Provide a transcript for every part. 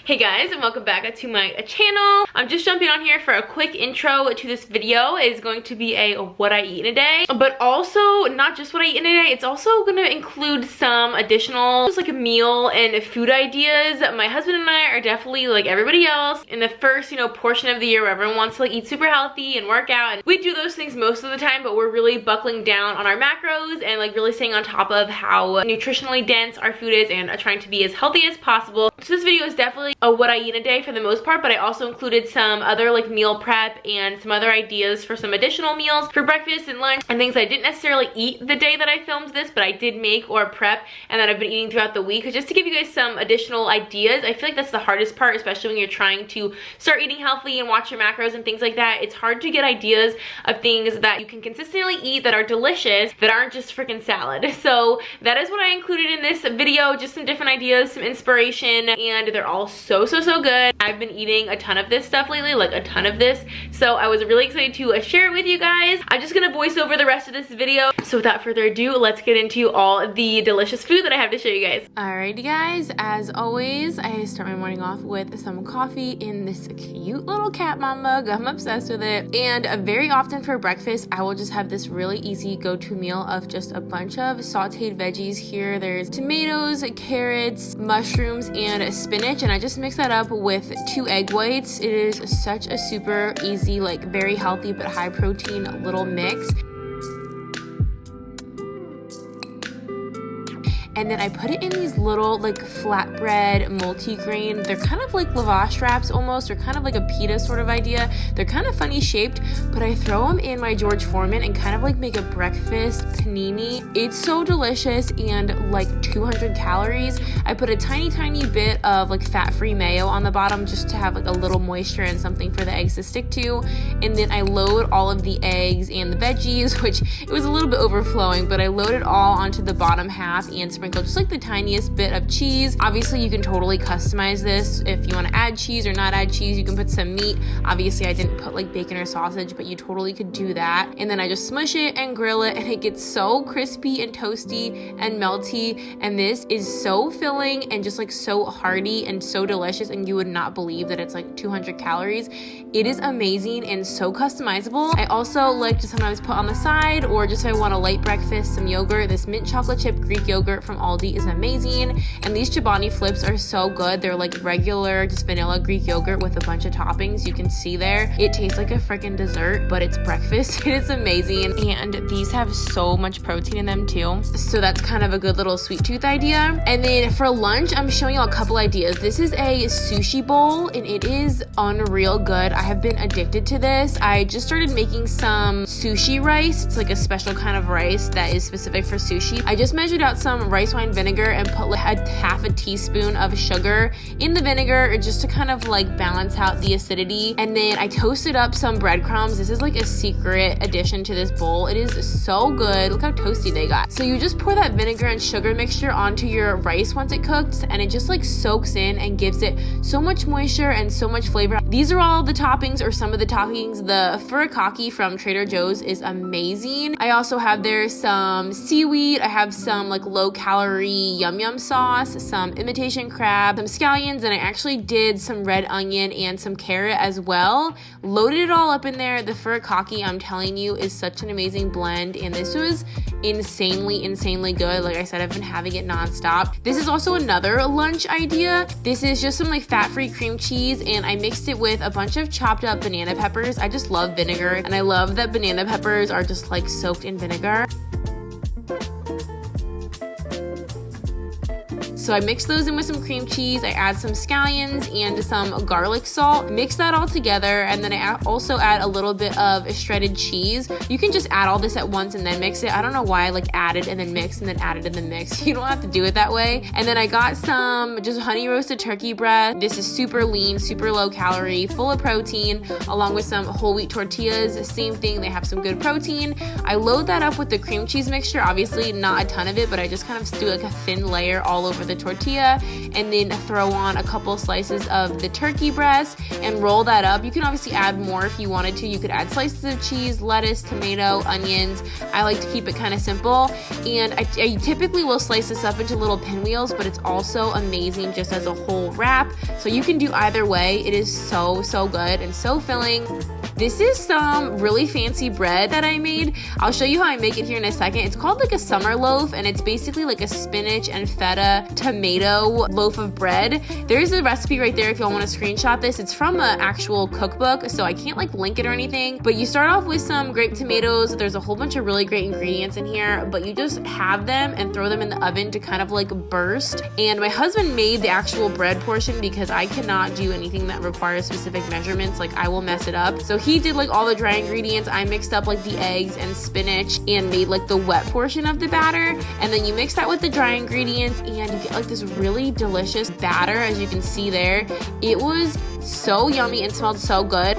Hey guys, and welcome back to my channel. I'm just jumping on here for a quick intro to this video. It is going to be a what I eat in a day, but also not just what I eat in a day. It's also going to include some additional just like a meal and food ideas. My husband and I are definitely like everybody else in the first, portion of the year where everyone wants to like eat super healthy and work out, and we do those things most of the time, but we're really buckling down on our macros and like really staying on top of how nutritionally dense our food is and trying to be as healthy as possible. So this video is definitely a what I eat in a day for the most part, but I also included some other like meal prep and some other ideas for some additional meals for breakfast and lunch and things I didn't necessarily eat the day that I filmed this, but I did make or prep and that I've been eating throughout the week, just to give you guys some additional ideas. I feel like that's the hardest part, especially when you're trying to start eating healthy and watch your macros and things like that. It's hard to get ideas of things that you can consistently eat that are delicious, that aren't just freaking salad. So that is what I included in this video, just some different ideas, some inspiration, and they're all so good. I've been eating a ton of this stuff lately, like a ton of this, so I was really excited to share it with you guys. I'm just gonna voice over the rest of this video, so without further ado, let's get into all the delicious food that I have to show you guys. Alrighty guys, as always, I start my morning off with some coffee in this cute little cat mom mug. I'm obsessed with it, and very often for breakfast, I will just have this really easy go-to meal of just a bunch of sauteed veggies here. There's tomatoes, carrots, mushrooms, and spinach, and I just mix that up with 2 egg whites. It is such a super easy, like very healthy but high protein little mix. And then I put it in these little like flatbread multi-grain. They're kind of like lavash wraps almost, or kind of like a pita sort of idea. They're kind of funny shaped, but I throw them in my George Foreman and kind of like make a breakfast panini. It's so delicious and like 200 calories. I put a tiny bit of like fat-free mayo on the bottom just to have like a little moisture and something for the eggs to stick to. And then I load all of the eggs and the veggies, which it was a little bit overflowing, but I load it all onto the bottom half and sprinkle just like the tiniest bit of cheese. Obviously you can totally customize this if you want to add cheese or not add cheese. You can put some meat. Obviously I didn't put like bacon or sausage, but you totally could do that. And then I just smush it and grill it, and it gets so crispy and toasty and melty, and this is so filling and just like so hearty and so delicious, and you would not believe that it's like 200 calories. It is amazing and so customizable. I also like to sometimes put on the side, or just if I want a light breakfast, some yogurt. This mint chocolate chip Greek yogurt from Aldi is amazing, and these Chobani flips are so good. They're like regular just vanilla Greek yogurt with a bunch of toppings. You can see there it tastes like a freaking dessert, but it's breakfast. It's amazing, and these have so much protein in them too, so that's kind of a good little sweet tooth idea. And then for lunch, I'm showing you a couple ideas. This is a sushi bowl, and it is unreal good. I have been addicted to this. I just started making some sushi rice. It's like a special kind of rice that is specific for sushi. I just measured out some rice wine vinegar and put like half a teaspoon of sugar in the vinegar just to kind of like balance out the acidity. And then I toasted up some breadcrumbs. This is like a secret addition to this bowl. It is so good. Look how toasty they got. So you just pour that vinegar and sugar mixture onto your rice once it cooks, and it just like soaks in and gives it so much moisture and so much flavor. These are all the toppings, or some of the toppings. The furikake from Trader Joe's is amazing. I also have there some seaweed. I have some like low calorie yum yum sauce, some imitation crab, some scallions, and I actually did some red onion and some carrot as well. Loaded it all up in there. The furikake, I'm telling you, is such an amazing blend, and this was insanely good. Like I said, I've been having it nonstop. This is also another lunch idea. This is just some like fat-free cream cheese, and I mixed it with a bunch of chopped up banana peppers. I just love vinegar, and I love that banana peppers are just like soaked in vinegar. So I mix those in with some cream cheese. I add some scallions and some garlic salt. Mix that all together, and then I also add a little bit of shredded cheese. You can just add all this at once and then mix it. I don't know why I like added and then mix and then added and then mix. You don't have to do it that way. And then I got some just honey roasted turkey breast. This is super lean, super low calorie, full of protein, along with some whole wheat tortillas. Same thing, they have some good protein. I load that up with the cream cheese mixture. Obviously not a ton of it, but I just kind of do like a thin layer all over the the tortilla, and then throw on a couple slices of the turkey breast and roll that up. You can obviously add more if you wanted to. You could add slices of cheese, lettuce, tomato, onions. I like to keep it kind of simple, and I typically will slice this up into little pinwheels, but it's also amazing just as a whole wrap. So you can do either way. It is so good and so filling. This is some really fancy bread that I made. I'll show you how I make it here in a second. It's called like a summer loaf, and it's basically like a spinach and feta tomato loaf of bread. There's a recipe right there if y'all want to screenshot this. It's from an actual cookbook, so I can't like link it or anything, but you start off with some grape tomatoes. There's a whole bunch of really great ingredients in here, but you just have them and throw them in the oven to kind of like burst. And my husband made the actual bread portion because I cannot do anything that requires specific measurements. Like, I will mess it up. So he did like all the dry ingredients. I mixed up like the eggs and spinach and made like the wet portion of the batter, and then you mix that with the dry ingredients and you get like this really delicious batter, as you can see there. It was so yummy and smelled so good.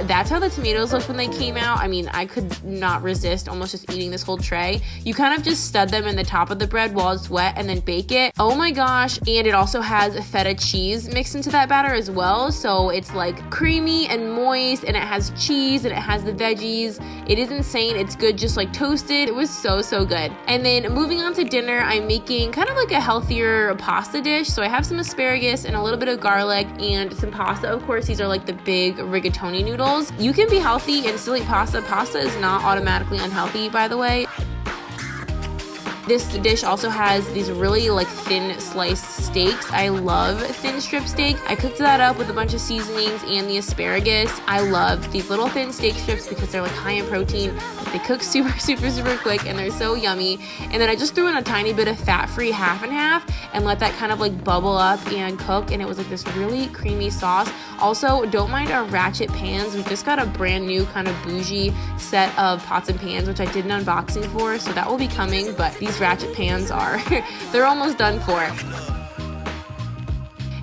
That's how the tomatoes looked when they came out. I mean, I could not resist almost just eating this whole tray. You kind of just stud them in the top of the bread while it's wet and then bake it. Oh my gosh. And it also has feta cheese mixed into that batter as well. So it's like creamy and moist, and it has cheese and it has the veggies. It is insane. It's good just like toasted. It was so good. And then moving on to dinner, I'm making kind of like a healthier pasta dish. So I have some asparagus and a little bit of garlic and some pasta. Of course, these are like the big rigatoni noodles. You can be healthy and still eat pasta. Pasta is not automatically unhealthy, by the way. This dish also has these really like thin sliced steaks. I love thin strip steak. I cooked that up with a bunch of seasonings and the asparagus. I love these little thin steak strips because they're like high in protein. They cook super quick and they're so yummy. And then I just threw in a tiny bit of fat-free half and half and let that kind of like bubble up and cook, and it was like this really creamy sauce. Also, don't mind our ratchet pans. We just got a brand new kind of bougie set of pots and pans, which I did an unboxing for, so that will be coming, but these ratchet pans are, they're almost done for.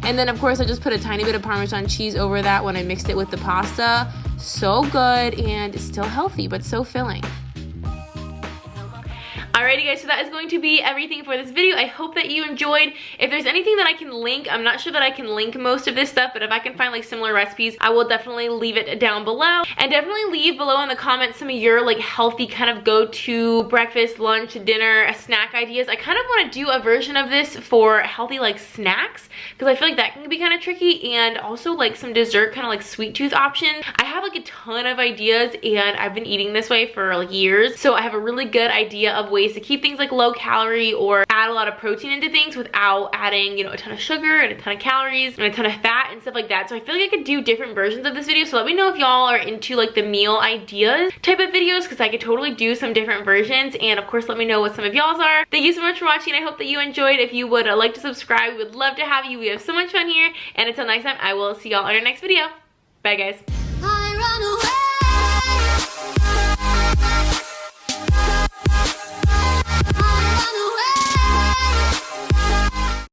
And then of course I just put a tiny bit of Parmesan cheese over that when I mixed it with the pasta. So good and still healthy, but so filling. Alrighty guys, so that is going to be everything for this video. I hope that you enjoyed. If there's anything that I can link, I'm not sure that I can link most of this stuff, but if I can find like similar recipes, I will definitely leave it down below. And definitely leave below in the comments some of your like healthy kind of go-to breakfast, lunch, dinner, snack ideas. I kind of want to do a version of this for healthy like snacks, because I feel like that can be kind of tricky, and also like some dessert kind of like sweet tooth options. I have like a ton of ideas, and I've been eating this way for like years, so I have a really good idea of ways to keep things like low calorie or add a lot of protein into things without adding, you know, a ton of sugar and a ton of calories and a ton of fat and stuff like that. So I feel like I could do different versions of this video. So let me know if y'all are into like the meal ideas type of videos, because I could totally do some different versions. And of course, let me know what some of y'all's are. Thank you so much for watching. I hope that you enjoyed. If you would like to subscribe, we would love to have you. We have so much fun here. And until next time, I will see y'all on our next video. Bye guys.